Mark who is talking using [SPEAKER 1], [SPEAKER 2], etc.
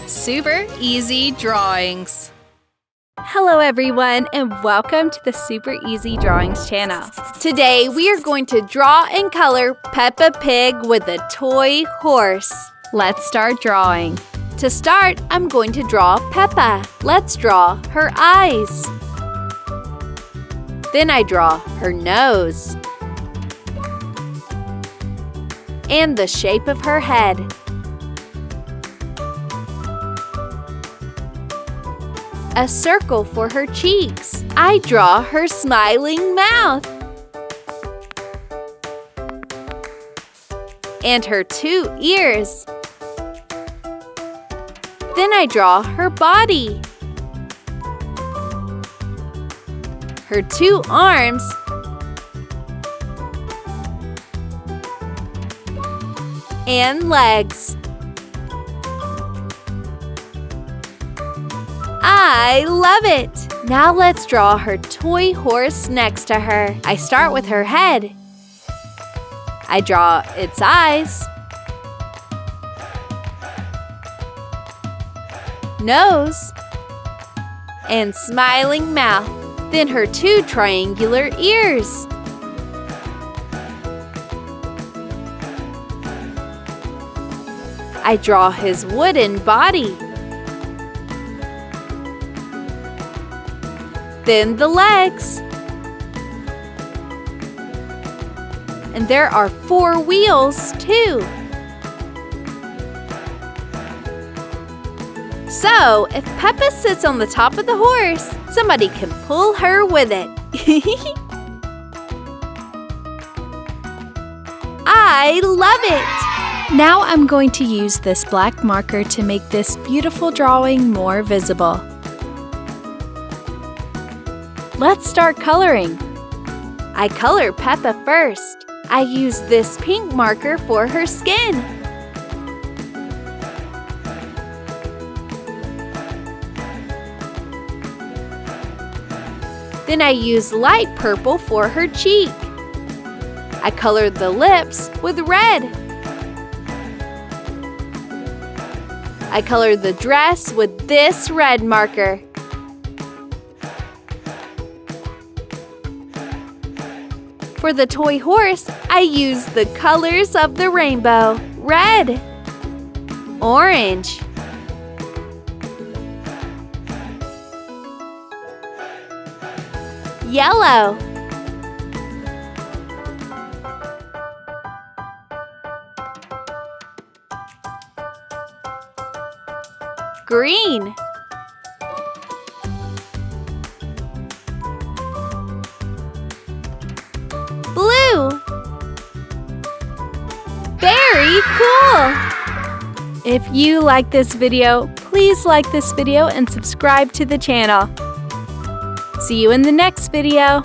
[SPEAKER 1] Super Easy Drawings.
[SPEAKER 2] Hello everyone and welcome to the Super Easy Drawings channel. Today we are going to draw and color Peppa Pig with a toy horse. Let's start drawing. To start, I'm going to draw Peppa. Let's draw her eyes. Then I draw her nose and the shape of her head. A circle for her cheeks. I draw her smiling mouth and her 2 ears. Then I draw her body, her 2 arms, and legs. I love it! Now let's draw her toy horse next to her. I start with her head. I draw its eyes, nose, and smiling mouth. Then her 2 triangular ears. I draw his wooden body. Then the legs. And there are 4 wheels too. So, if Peppa sits on the top of the horse, somebody can pull her with it. I love it! Now I'm going to use this black marker to make this beautiful drawing more visible. Let's start coloring. I color Peppa first. I use this pink marker for her skin. Then I use light purple for her cheek. I colored the lips with red. I colored the dress with this red marker. For the toy horse, I use the colors of the rainbow: red, orange, yellow, green, blue. Very cool! If you like this video, please like this video and subscribe to the channel. See you in the next video.